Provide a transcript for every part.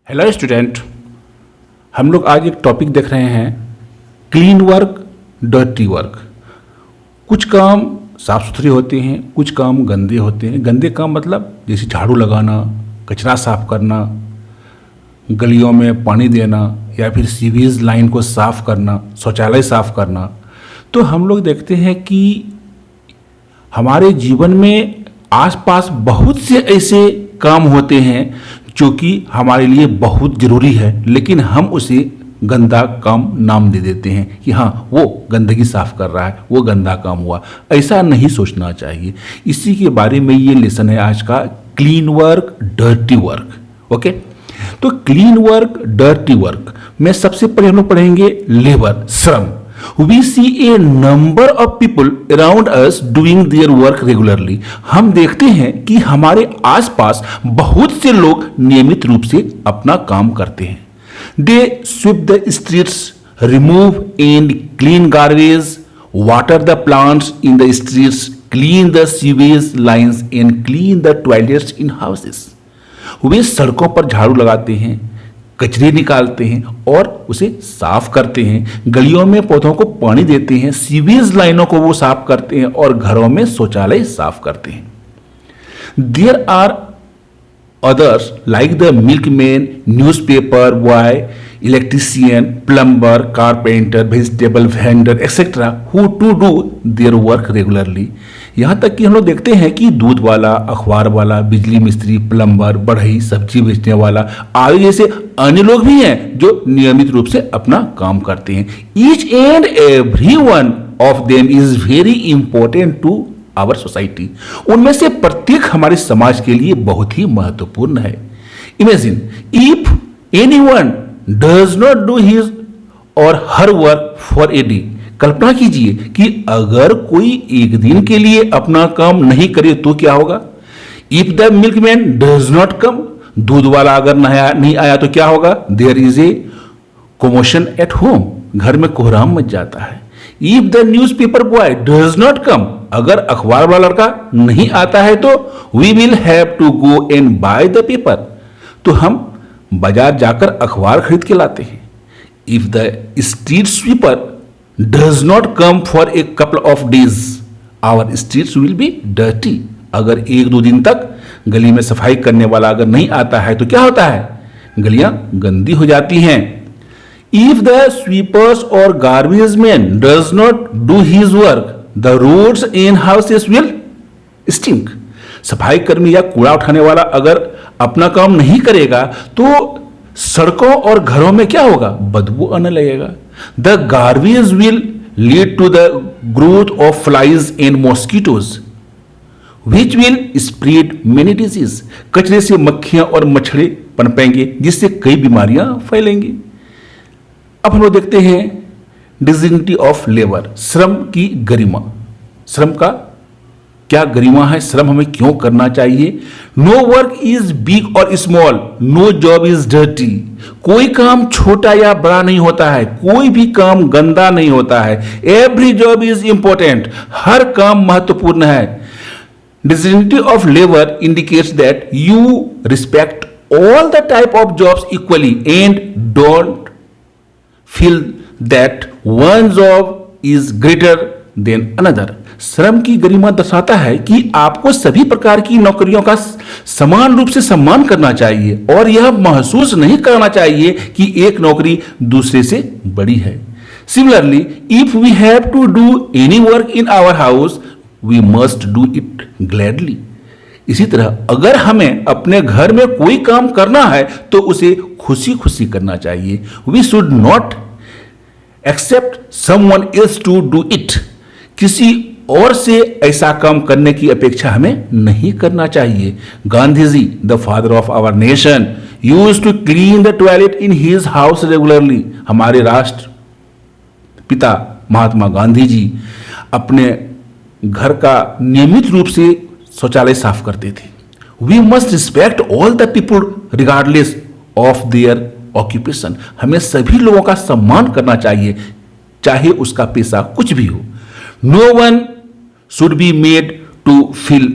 Hello student, हम लोग आज एक टॉपिक देख रहे हैं क्लीन वर्क, डर्टी वर्क। कुछ काम साफ सुथरे होते हैं, कुछ काम गंदे होते हैं। गंदे काम मतलब जैसे झाड़ू लगाना, कचरा साफ करना, गलियों में पानी देना या फिर सीवेज लाइन को साफ करना, शौचालय साफ करना। तो हम लोग देखते हैं कि हमारे जीवन में आसपास बहुत से ऐसे काम होते हैं जो कि हमारे लिए बहुत ज़रूरी है, लेकिन हम उसे गंदा काम नाम दे देते हैं कि हाँ वो गंदगी साफ कर रहा है, वो गंदा काम हुआ। ऐसा नहीं सोचना चाहिए। इसी के बारे में ये लेसन है आज का, clean work, dirty work. Okay, तो क्लीन वर्क, डर्टी वर्क में सबसे पहले हम लोग पढ़ेंगे लेबर, श्रम। We see a number of people around us doing their work regularly. हम देखते हैं कि हमारे आसपास बहुत से लोग नियमित रूप से अपना काम करते हैं। They sweep the streets, remove and clean garbage, water the plants in the streets, clean the sewage lines and clean the toilets in houses. वे सड़कों पर झाड़ू लगाते हैं, कचरे निकालते हैं और उसे साफ करते हैं। गलियों में पौधों को पानी देते हैं, सीवेज लाइनों को वो साफ करते हैं और घरों में शौचालय साफ करते हैं। There are others like the milkman, newspaper boy, electrician, plumber, carpenter, vegetable vendor etcetera who to do their work regularly. यहाँ तक कि हम लोग देखते हैं कि दूध वाला, अखबार वाला, बिजली मिस्त्री, प्लम्बर, बढ़ई, सब्जी बेचने वाला आदि जैसे अन्य लोग भी हैं जो नियमित रूप से अपना काम करते हैं। Each and every one of them is very important to our society. उनमें से प्रत्येक हमारे समाज के लिए बहुत ही महत्वपूर्ण है। Imagine if anyone does not do his or her work for a day. कल्पना कीजिए कि अगर कोई एक दिन के लिए अपना काम नहीं करे तो क्या होगा। If the milkman does not come, दूध वाला अगर नहीं आया तो क्या होगा। There is a commotion at home, घर में कोहराम मच जाता है। If the newspaper boy does not come, अगर अखबार वाला लड़का नहीं आता है तो we will have to go and buy the paper, तो हम बाजार जाकर अखबार खरीद के लाते हैं। If the street sweeper does not come for a couple of days, our streets will be dirty. अगर एक दो दिन तक गली में सफाई करने वाला अगर नहीं आता है तो क्या होता है, गलियां गंदी हो जाती हैं। If the sweepers or garbage man does not do his work, the roads and houses will stink. सफाई कर्मी या कूड़ा उठाने वाला अगर अपना काम नहीं करेगा तो सड़कों और घरों में क्या होगा, बदबू आने लगेगा। The garbage will lead to the growth of flies and mosquitoes, which will spread many diseases. कचरे से मक्खियां और मच्छर पनपेंगे जिससे कई बीमारियां फैलेंगी। अब हम लोग देखते हैं डिग्निटी ऑफ लेबर, श्रम की गरिमा। श्रम का क्या गरिमा है, श्रम हमें क्यों करना चाहिए। नो वर्क इज बिग और small, no job is dirty. कोई काम छोटा या बड़ा नहीं होता है, कोई भी काम गंदा नहीं होता है। एवरी जॉब इज इंपॉर्टेंट, हर काम महत्वपूर्ण है। Dignity of labour indicates that you respect all the type of jobs equally and don't feel that one job is greater than another. श्रम की गरिमा दर्शाता है कि आपको सभी प्रकार की नौकरियों का समान रूप से सम्मान करना चाहिए और यह महसूस नहीं करना चाहिए कि एक नौकरी दूसरे से बड़ी है। Similarly, if we have to do any work in our house, we must do it gladly. इसी तरह अगर हमें अपने घर में कोई काम करना है तो उसे खुशी खुशी करना चाहिए। We should not accept someone else to do it. किसी और से ऐसा काम करने की अपेक्षा हमें नहीं करना चाहिए। Gandhi ji, the father of our nation, used to clean the toilet in his house regularly. हमारे राष्ट्र पिता महात्मा गांधी जी अपने घर का नियमित रूप से शौचालय साफ करते थे। We must respect all the people regardless of their occupation. हमें सभी लोगों का सम्मान करना चाहिए, चाहे उसका पेशा कुछ भी हो। No one should be made to feel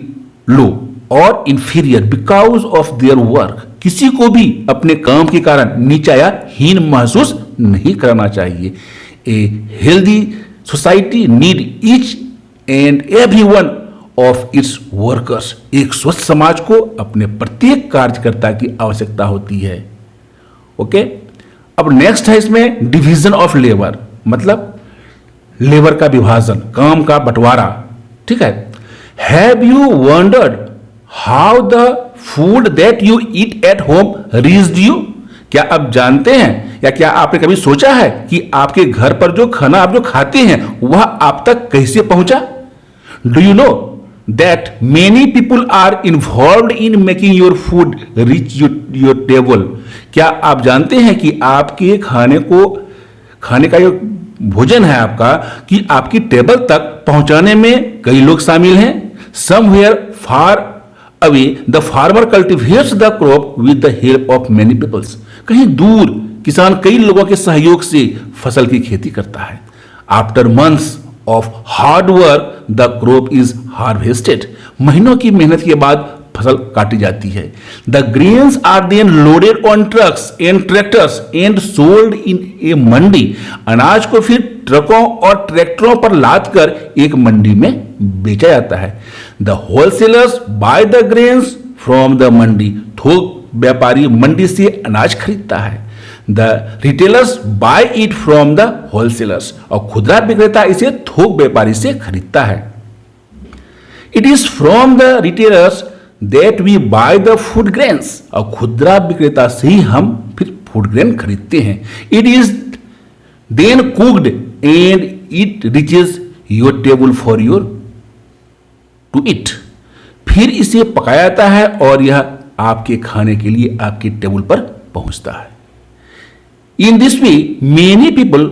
low or inferior because of their work. किसी को भी अपने काम के कारण नीचा या हीन महसूस नहीं करना चाहिए। A healthy society need each and every one of its workers. एक स्वस्थ समाज को अपने प्रत्येक कार्यकर्ता की आवश्यकता होती है। ओके, अब नेक्स्ट है इसमें डिवीजन ऑफ लेबर, मतलब लेबर का विभाजन, काम का बंटवारा। ठीक है। Have you wondered how the food that you eat at home reached you? क्या आप जानते हैं या क्या आपने कभी सोचा है कि आपके घर पर जो खाना आप जो खाते हैं वह आप तक कैसे पहुंचा? Do you know that many people are involved in making your food reach your table? क्या आप जानते हैं कि आपके खाने का जो भोजन है आपका कि आपकी टेबल तक पहुंचाने में कई लोग शामिल हैं। Somewhere far away the farmer cultivates the crop with the help of many peoples. कहीं दूर किसान कई लोगों के सहयोग से फसल की खेती करता है। After months of hard work the crop is harvested. महीनों की मेहनत के बाद फसल काटी जाती है। The grains are then loaded on trucks and tractors and sold in a मंडी। अनाज को फिर ट्रकों और ट्रैक्टरों पर लादकर एक मंडी में बेचा जाता है। The wholesalers buy the grains from the मंडी। थोक व्यापारी मंडी से अनाज खरीदता है। The retailers buy it from the wholesalers। और खुदरा विक्रेता इसे थोक व्यापारी से खरीदता है। It is from the retailers that we buy the food grains। और खुदरा विक्रेता से ही हम फिर फूड ग्रेन खरीदते हैं। It is then cooked and it reaches your table for your to eat। फिर इसे पकाया जाता है और यह आपके खाने के लिए आपके टेबल पर पहुंचता है। In this way, many people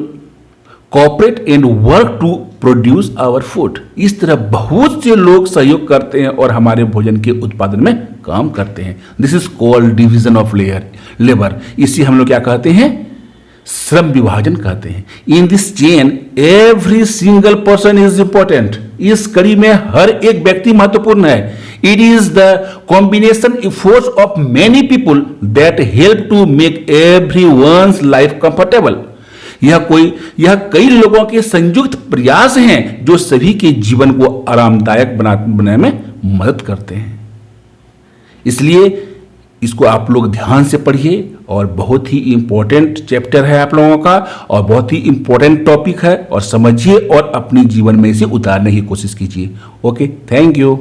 cooperate and work to produce our food। इस तरह बहुत से लोग सहयोग करते हैं और हमारे भोजन के उत्पादन में काम करते हैं। This is called division of labor। इसी हम लोग क्या कहते हैं? श्रम विभाजन कहते हैं। In this chain, every single person is important। इस कड़ी में हर एक व्यक्ति महत्वपूर्ण है। It is the combination efforts of many people that help to make everyone's life comfortable। यह कई लोगों के संयुक्त प्रयास हैं जो सभी के जीवन को आरामदायक बनाने में मदद करते हैं। इसलिए इसको आप लोग ध्यान से पढ़िए और बहुत ही इंपॉर्टेंट चैप्टर है आप लोगों का और बहुत ही इंपॉर्टेंट टॉपिक है और समझिए और अपने जीवन में इसे उतारने की कोशिश कीजिए। Okay, thank you.